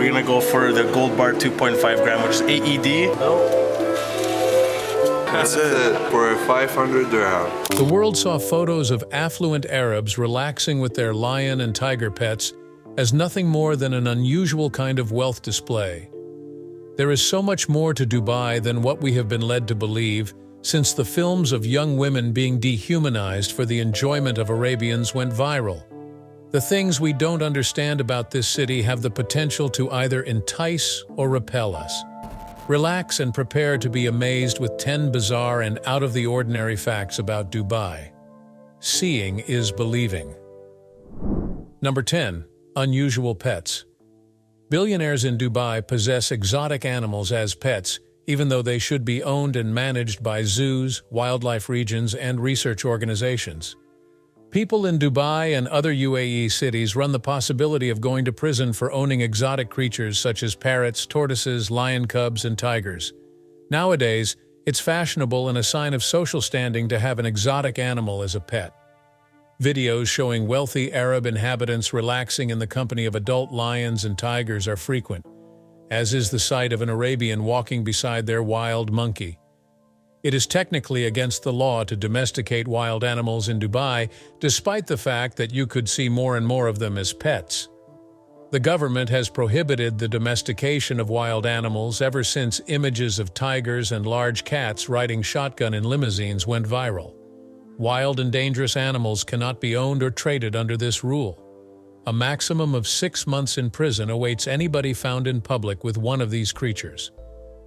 we're gonna go for the Gold Bar 2.5 gram, which is AED. That's it for 500 dirham. The world saw photos of affluent Arabs relaxing with their lion and tiger pets as nothing more than an unusual kind of wealth display. There is so much more to Dubai than what we have been led to believe, since the films of young women being dehumanized for the enjoyment of Arabians went viral. The things we don't understand about this city have the potential to either entice or repel us. Relax and prepare to be amazed with 10 bizarre and out-of-the-ordinary facts about Dubai. Seeing is believing. Number 10. Unusual pets. Billionaires in Dubai possess exotic animals as pets, even though they should be owned and managed by zoos, wildlife regions, and research organizations. People in Dubai and other UAE cities run the possibility of going to prison for owning exotic creatures such as parrots, tortoises, lion cubs, and tigers. Nowadays, it's fashionable and a sign of social standing to have an exotic animal as a pet. Videos showing wealthy Arab inhabitants relaxing in the company of adult lions and tigers are frequent, as is the sight of an Arabian walking beside their wild monkey. It is technically against the law to domesticate wild animals in Dubai, despite the fact that you could see more and more of them as pets. The government has prohibited the domestication of wild animals ever since images of tigers and large cats riding shotgun in limousines went viral. Wild and dangerous animals cannot be owned or traded under this rule. A maximum of 6 months in prison awaits anybody found in public with one of these creatures.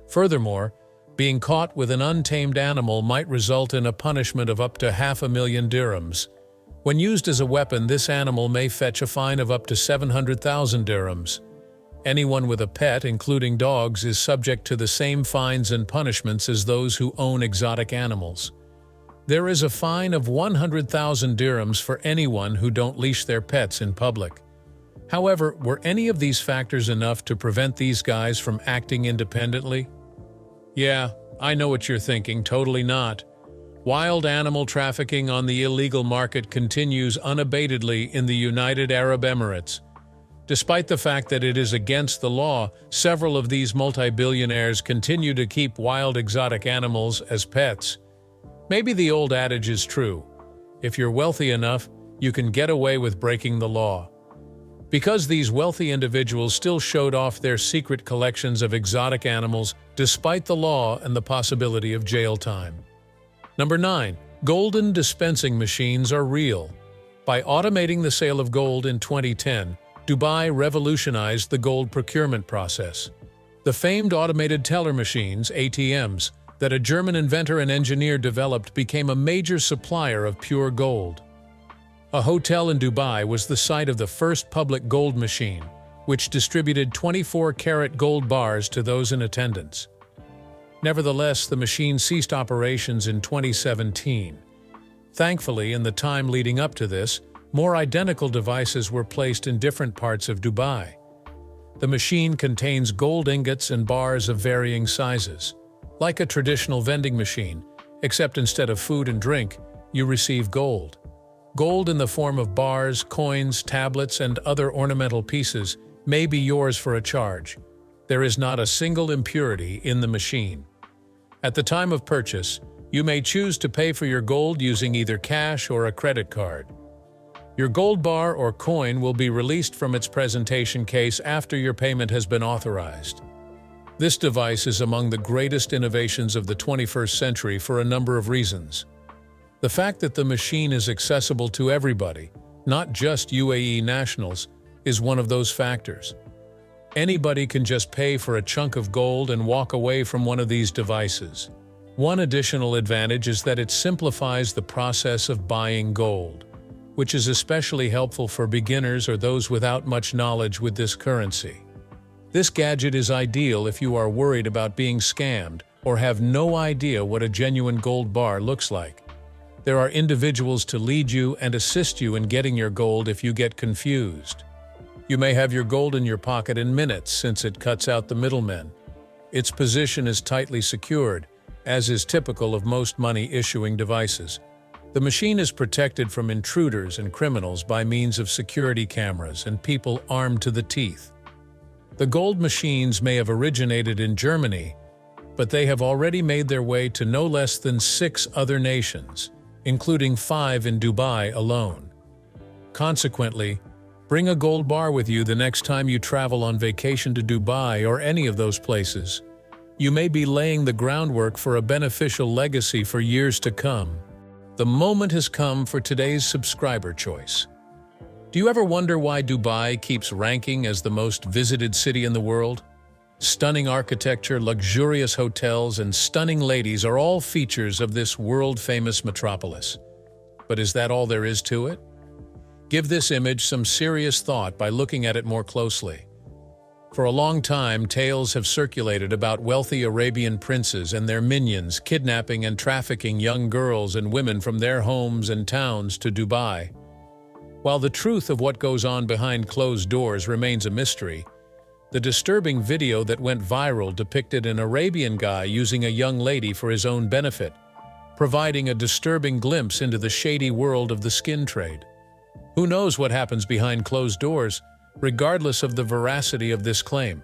Furthermore, being caught with an untamed animal might result in a punishment of up to 500,000 dirhams. When used as a weapon, this animal may fetch a fine of up to 700,000 dirhams. Anyone with a pet, including dogs, is subject to the same fines and punishments as those who own exotic animals. There is a fine of 100,000 dirhams for anyone who don't leash their pets in public. However, were any of these factors enough to prevent these guys from acting independently? Yeah, I know what you're thinking, totally not. Wild animal trafficking on the illegal market continues unabatedly in the United Arab Emirates. Despite the fact that it is against the law, several of these multi-billionaires continue to keep wild exotic animals as pets. Maybe the old adage is true. If you're wealthy enough, you can get away with breaking the law. Because these wealthy individuals still showed off their secret collections of exotic animals despite the law and the possibility of jail time. Number 9. Golden dispensing machines are real. By automating the sale of gold in 2010, Dubai revolutionized the gold procurement process. The famed automated teller machines, ATMs, that a German inventor and engineer developed became a major supplier of pure gold. A hotel in Dubai was the site of the first public gold machine, which distributed 24-karat gold bars to those in attendance. Nevertheless, the machine ceased operations in 2017. Thankfully, in the time leading up to this, more identical devices were placed in different parts of Dubai. The machine contains gold ingots and bars of varying sizes. Like a traditional vending machine, except instead of food and drink, you receive gold. Gold in the form of bars, coins, tablets, and other ornamental pieces may be yours for a charge. There is not a single impurity in the machine. At the time of purchase, you may choose to pay for your gold using either cash or a credit card. Your gold bar or coin will be released from its presentation case after your payment has been authorized. This device is among the greatest innovations of the 21st century for a number of reasons. The fact that the machine is accessible to everybody, not just UAE nationals, is one of those factors. Anybody can just pay for a chunk of gold and walk away from one of these devices. One additional advantage is that it simplifies the process of buying gold, which is especially helpful for beginners or those without much knowledge with this currency. This gadget is ideal if you are worried about being scammed or have no idea what a genuine gold bar looks like. There are individuals to lead you and assist you in getting your gold if you get confused. You may have your gold in your pocket in minutes since it cuts out the middlemen. Its position is tightly secured, as is typical of most money-issuing devices. The machine is protected from intruders and criminals by means of security cameras and people armed to the teeth. The gold machines may have originated in Germany, but they have already made their way to no less than 6 other nations, including 5 in Dubai alone. Consequently, bring a gold bar with you the next time you travel on vacation to Dubai or any of those places. You may be laying the groundwork for a beneficial legacy for years to come. The moment has come for today's subscriber choice. Do you ever wonder why Dubai keeps ranking as the most visited city in the world? Stunning architecture, luxurious hotels, and stunning ladies are all features of this world-famous metropolis. But is that all there is to it? Give this image some serious thought by looking at it more closely. For a long time, tales have circulated about wealthy Arabian princes and their minions kidnapping and trafficking young girls and women from their homes and towns to Dubai. While the truth of what goes on behind closed doors remains a mystery, the disturbing video that went viral depicted an Arabian guy using a young lady for his own benefit, providing a disturbing glimpse into the shady world of the skin trade. Who knows what happens behind closed doors, regardless of the veracity of this claim?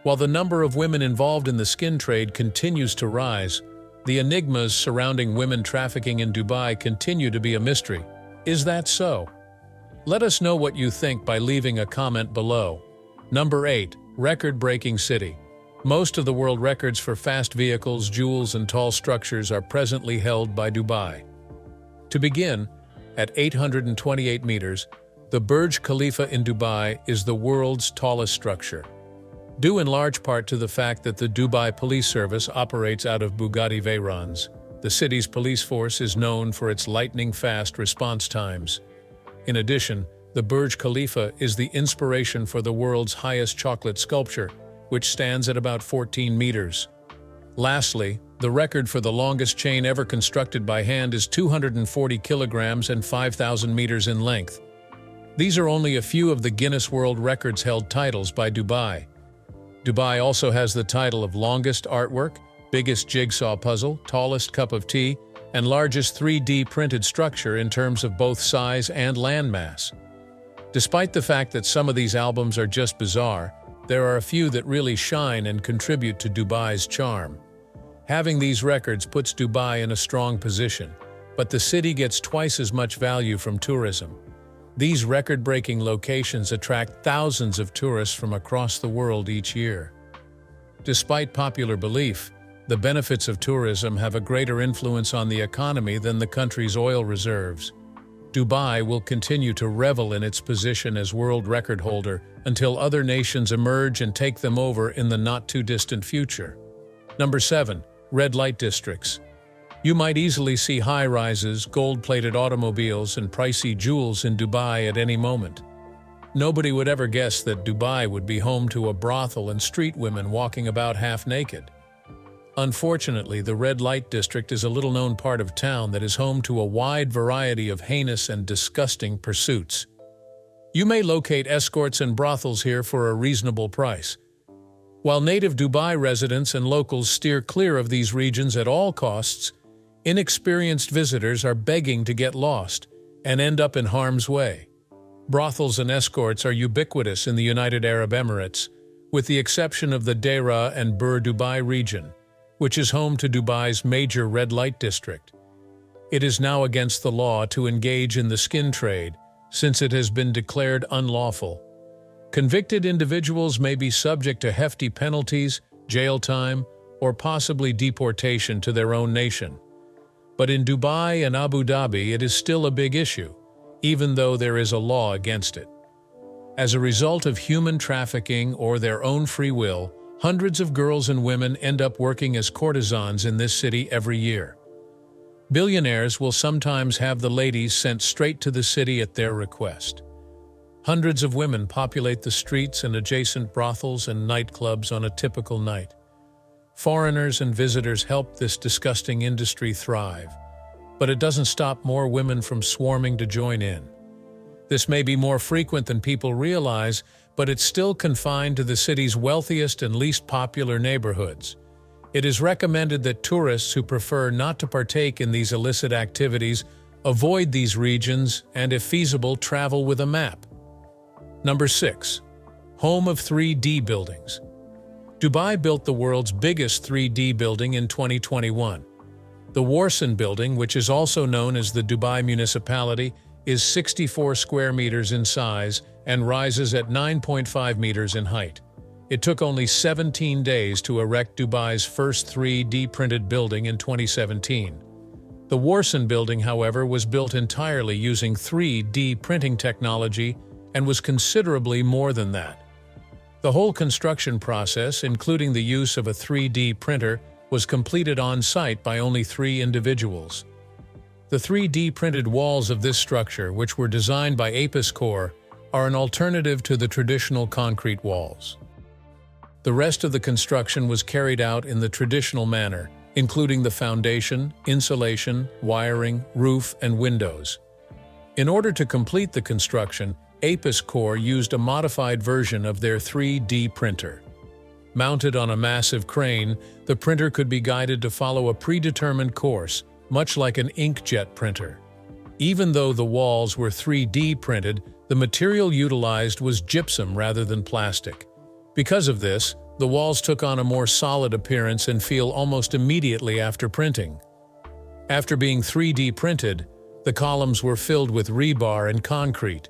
While the number of women involved in the skin trade continues to rise, the enigmas surrounding women trafficking in Dubai continue to be a mystery. Is that so? Let us know what you think by leaving a comment below. Number 8. Record-breaking city. Most of the world records for fast vehicles, jewels, and tall structures are presently held by Dubai. To begin, at 828 meters, the Burj Khalifa in Dubai is the world's tallest structure. Due in large part to the fact that the Dubai Police Service operates out of Bugatti Veyrons, the city's police force is known for its lightning-fast response times. In addition, the Burj Khalifa is the inspiration for the world's highest chocolate sculpture, which stands at about 14 meters. Lastly, the record for the longest chain ever constructed by hand is 240 kilograms and 5,000 meters in length. These are only a few of the Guinness World Records held titles by Dubai. Dubai also has the title of longest artwork, biggest jigsaw puzzle, tallest cup of tea, and largest 3D printed structure in terms of both size and landmass. Despite the fact that some of these albums are just bizarre, there are a few that really shine and contribute to Dubai's charm. Having these records puts Dubai in a strong position, but the city gets twice as much value from tourism. These record-breaking locations attract thousands of tourists from across the world each year. Despite popular belief, the benefits of tourism have a greater influence on the economy than the country's oil reserves. Dubai will continue to revel in its position as world record holder until other nations emerge and take them over in the not-too-distant future. Number 7. Red light districts. You might easily see high-rises, gold-plated automobiles, and pricey jewels in Dubai at any moment. Nobody would ever guess that Dubai would be home to a brothel and street women walking about half-naked. Unfortunately, the red light district is a little-known part of town that is home to a wide variety of heinous and disgusting pursuits. You may locate escorts and brothels here for a reasonable price. While native Dubai residents and locals steer clear of these regions at all costs, inexperienced visitors are begging to get lost and end up in harm's way. Brothels and escorts are ubiquitous in the United Arab Emirates, with the exception of the Deira and Bur Dubai region, which is home to Dubai's major red light district. It is now against the law to engage in the skin trade, since it has been declared unlawful. Convicted individuals may be subject to hefty penalties, jail time, or possibly deportation to their own nation. But in Dubai and Abu Dhabi, it is still a big issue, even though there is a law against it. As a result of human trafficking or their own free will, hundreds of girls and women end up working as courtesans in this city every year. Billionaires will sometimes have the ladies sent straight to the city at their request. Hundreds of women populate the streets and adjacent brothels and nightclubs on a typical night. Foreigners and visitors help this disgusting industry thrive, but it doesn't stop more women from swarming to join in. This may be more frequent than people realize, but it's still confined to the city's wealthiest and least popular neighborhoods. It is recommended that tourists who prefer not to partake in these illicit activities avoid these regions and, if feasible, travel with a map. Number 6. home of 3D buildings. Dubai built the world's biggest 3D building in 2021. The Warsan building, which is also known as the Dubai Municipality, is 64 square meters in size and rises at 9.5 meters in height. It took only 17 days to erect Dubai's first 3D printed building in 2017. The Warsan building, however, was built entirely using 3D printing technology and was considerably more than that. The whole construction process, including the use of a 3D printer, was completed on-site by only 3 individuals. The 3D printed walls of this structure, which were designed by Apis Core, are an alternative to the traditional concrete walls. The rest of the construction was carried out in the traditional manner, including the foundation, insulation, wiring, roof, and windows. In order to complete the construction, Apis Core used a modified version of their 3D printer. Mounted on a massive crane, the printer could be guided to follow a predetermined course, much like an inkjet printer. Even though the walls were 3D printed, the material utilized was gypsum rather than plastic. Because of this, the walls took on a more solid appearance and feel almost immediately after printing. After being 3D printed, the columns were filled with rebar and concrete.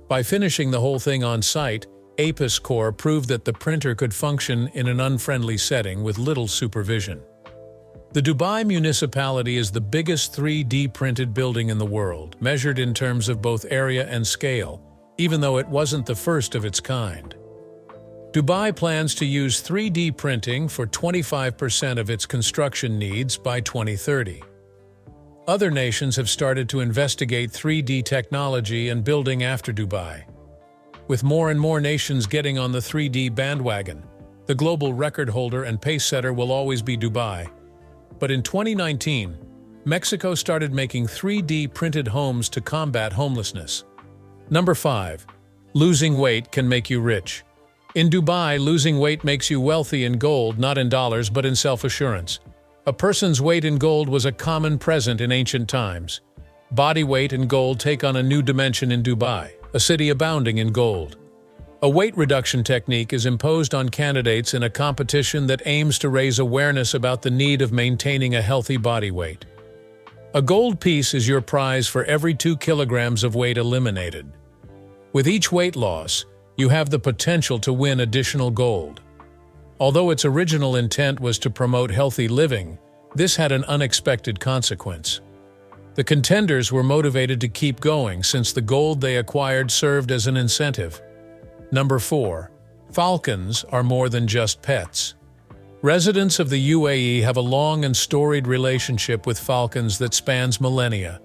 By finishing the whole thing on site, Apis Core proved that the printer could function in an unfriendly setting with little supervision. The Dubai Municipality is the biggest 3D printed building in the world, measured in terms of both area and scale, even though it wasn't the first of its kind. Dubai plans to use 3D printing for 25% of its construction needs by 2030. Other nations have started to investigate 3D technology and building after Dubai. With more and more nations getting on the 3D bandwagon, the global record holder and pace setter will always be Dubai. But in 2019, Mexico started making 3D printed homes to combat homelessness. Number 5. Losing weight can make you rich. In Dubai, losing weight makes you wealthy in gold, not in dollars, but in self-assurance. A person's weight in gold was a common present in ancient times. Body weight and gold take on a new dimension in Dubai, a city abounding in gold. A weight reduction technique is imposed on candidates in a competition that aims to raise awareness about the need of maintaining a healthy body weight. A gold piece is your prize for every 2 kilograms of weight eliminated. With each weight loss, you have the potential to win additional gold. Although its original intent was to promote healthy living, this had an unexpected consequence. The contenders were motivated to keep going since the gold they acquired served as an incentive. Number 4. Falcons are more than just pets. Residents of the UAE have a long and storied relationship with falcons that spans millennia.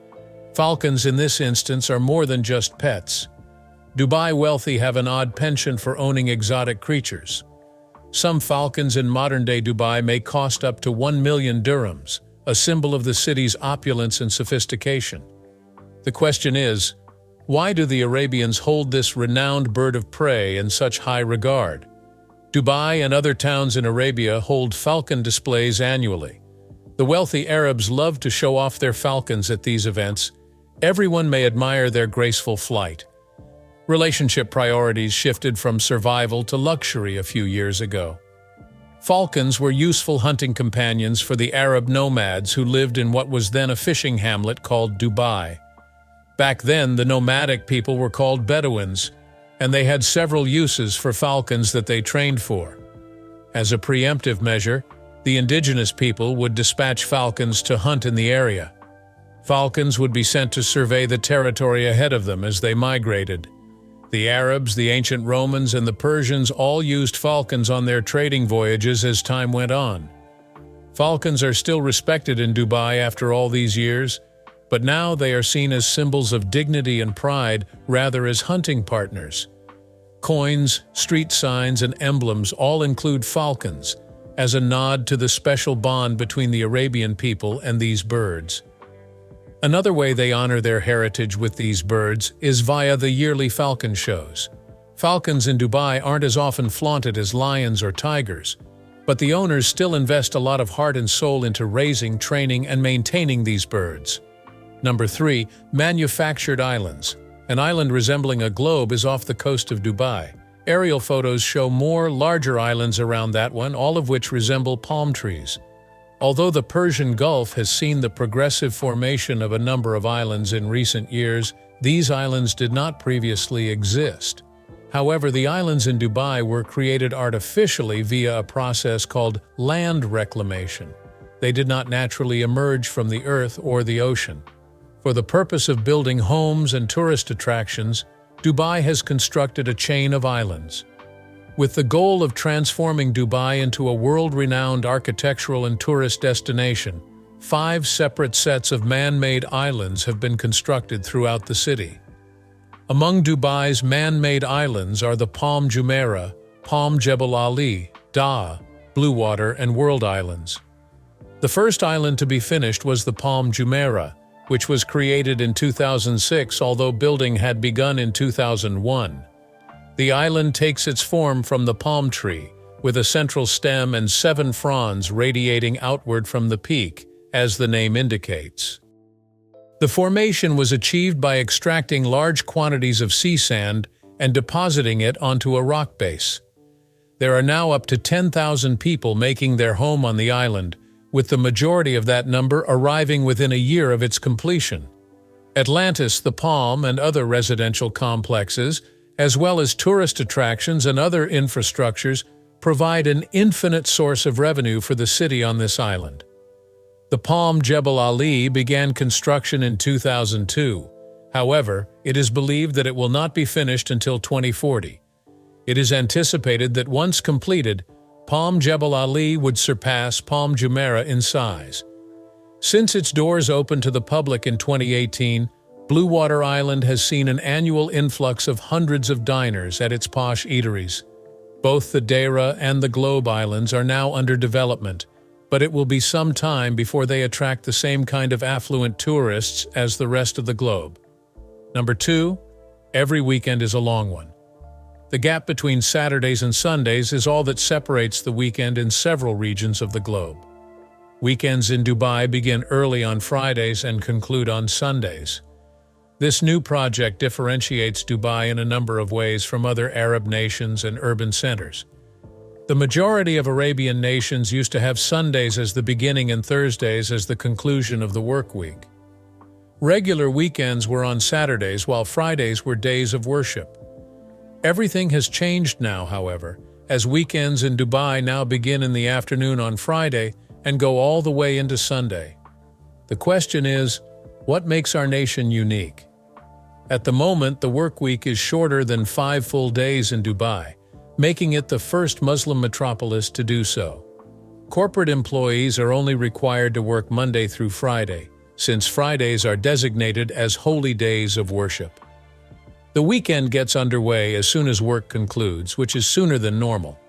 Falcons in this instance are more than just pets. Dubai wealthy have an odd penchant for owning exotic creatures. Some falcons in modern-day Dubai may cost up to 1 million dirhams, a symbol of the city's opulence and sophistication. The question is, why do the Arabians hold this renowned bird of prey in such high regard? Dubai and other towns in Arabia hold falcon displays annually. The wealthy Arabs love to show off their falcons at these events. Everyone may admire their graceful flight. Relationship priorities shifted from survival to luxury a few years ago. Falcons were useful hunting companions for the Arab nomads who lived in what was then a fishing hamlet called Dubai. Back then, the nomadic people were called Bedouins, and they had several uses for falcons that they trained for. As a preemptive measure, the indigenous people would dispatch falcons to hunt in the area. Falcons would be sent to survey the territory ahead of them as they migrated. The Arabs, the ancient Romans, and the Persians all used falcons on their trading voyages as time went on. Falcons are still respected in Dubai after all these years, but now they are seen as symbols of dignity and pride rather as hunting partners. Coins, street signs, and emblems all include falcons, as a nod to the special bond between the Arabian people and these birds. Another way they honor their heritage with these birds is via the yearly falcon shows. Falcons in Dubai aren't as often flaunted as lions or tigers, but the owners still invest a lot of heart and soul into raising, training, and maintaining these birds. Number 3. Manufactured islands. An island resembling a globe is off the coast of Dubai. Aerial photos show more larger islands around that one, all of which resemble palm trees. Although the Persian Gulf has seen the progressive formation of a number of islands in recent years, these islands did not previously exist. However, the islands in Dubai were created artificially via a process called land reclamation. They did not naturally emerge from the earth or the ocean. For the purpose of building homes and tourist attractions, Dubai has constructed a chain of islands. With the goal of transforming Dubai into a world-renowned architectural and tourist destination, 5 separate sets of man-made islands have been constructed throughout the city. Among Dubai's man-made islands are the Palm Jumeirah, Palm Jebel Ali, Daa, Blue Water, and World Islands. The first island to be finished was the Palm Jumeirah, which was created in 2006, although building had begun in 2001. The island takes its form from the palm tree, with a central stem and 7 fronds radiating outward from the peak, as the name indicates. The formation was achieved by extracting large quantities of sea sand and depositing it onto a rock base. There are now up to 10,000 people making their home on the island, with the majority of that number arriving within a year of its completion. Atlantis, the Palm, and other residential complexes, as well as tourist attractions and other infrastructures, provide an infinite source of revenue for the city on this island. The Palm Jebel Ali began construction in 2002. However, it is believed that it will not be finished until 2040. It is anticipated that once completed, Palm Jebel Ali would surpass Palm Jumeirah in size. Since its doors opened to the public in 2018, Blue Water Island has seen an annual influx of hundreds of diners at its posh eateries. Both the Deira and the Globe Islands are now under development, but it will be some time before they attract the same kind of affluent tourists as the rest of the globe. Number 2, every weekend is a long one. The gap between Saturdays and Sundays is all that separates the weekend in several regions of the globe. Weekends in Dubai begin early on Fridays and conclude on Sundays. This new project differentiates Dubai in a number of ways from other Arab nations and urban centers. The majority of Arabian nations used to have Sundays as the beginning and Thursdays as the conclusion of the work week. Regular weekends were on Saturdays, while Fridays were days of worship. Everything has changed now, however, as weekends in Dubai now begin in the afternoon on Friday and go all the way into Sunday. The question is, what makes our nation unique? At the moment, the work week is shorter than 5 full days in Dubai, making it the first Muslim metropolis to do so. Corporate employees are only required to work Monday through Friday, since Fridays are designated as holy days of worship. The weekend gets underway as soon as work concludes, which is sooner than normal.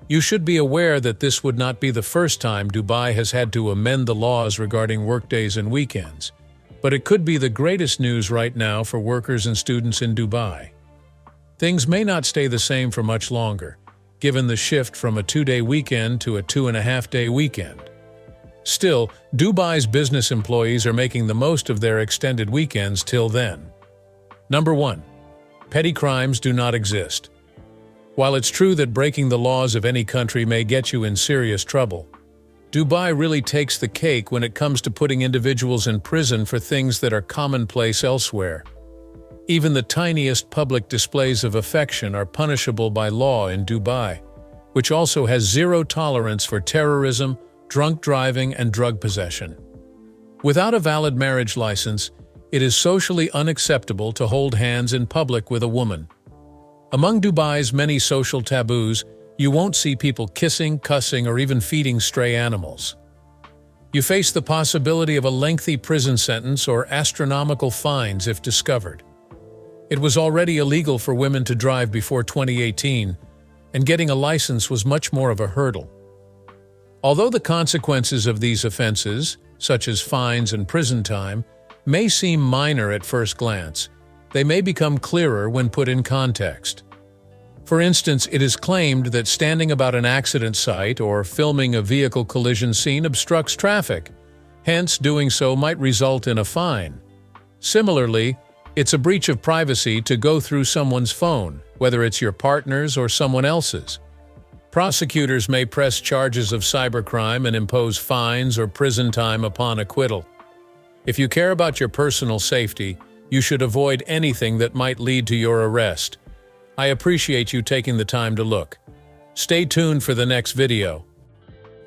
You should be aware that this would not be the first time Dubai has had to amend the laws regarding workdays and weekends, but it could be the greatest news right now for workers and students in Dubai. Things may not stay the same for much longer, given the shift from a 2-day weekend to a 2.5-day weekend. Still, Dubai's business employees are making the most of their extended weekends till then. Number 1. Petty crimes do not exist. While it's true that breaking the laws of any country may get you in serious trouble, Dubai really takes the cake when it comes to putting individuals in prison for things that are commonplace elsewhere. Even the tiniest public displays of affection are punishable by law in Dubai, which also has zero tolerance for terrorism, drunk driving, and drug possession. Without a valid marriage license, it is socially unacceptable to hold hands in public with a woman. Among Dubai's many social taboos, you won't see people kissing, cussing, or even feeding stray animals. You face the possibility of a lengthy prison sentence or astronomical fines if discovered. It was already illegal for women to drive before 2018, and getting a license was much more of a hurdle. Although the consequences of these offenses, such as fines and prison time, may seem minor at first glance, they may become clearer when put in context. For instance, it is claimed that standing about an accident site or filming a vehicle collision scene obstructs traffic. Hence, doing so might result in a fine. Similarly, It's a breach of privacy to go through someone's phone, whether it's your partner's or someone else's. Prosecutors may press charges of cybercrime and impose fines or prison time upon acquittal. If you care about your personal safety, you should avoid anything that might lead to your arrest. I appreciate you taking the time to look. Stay tuned for the next video.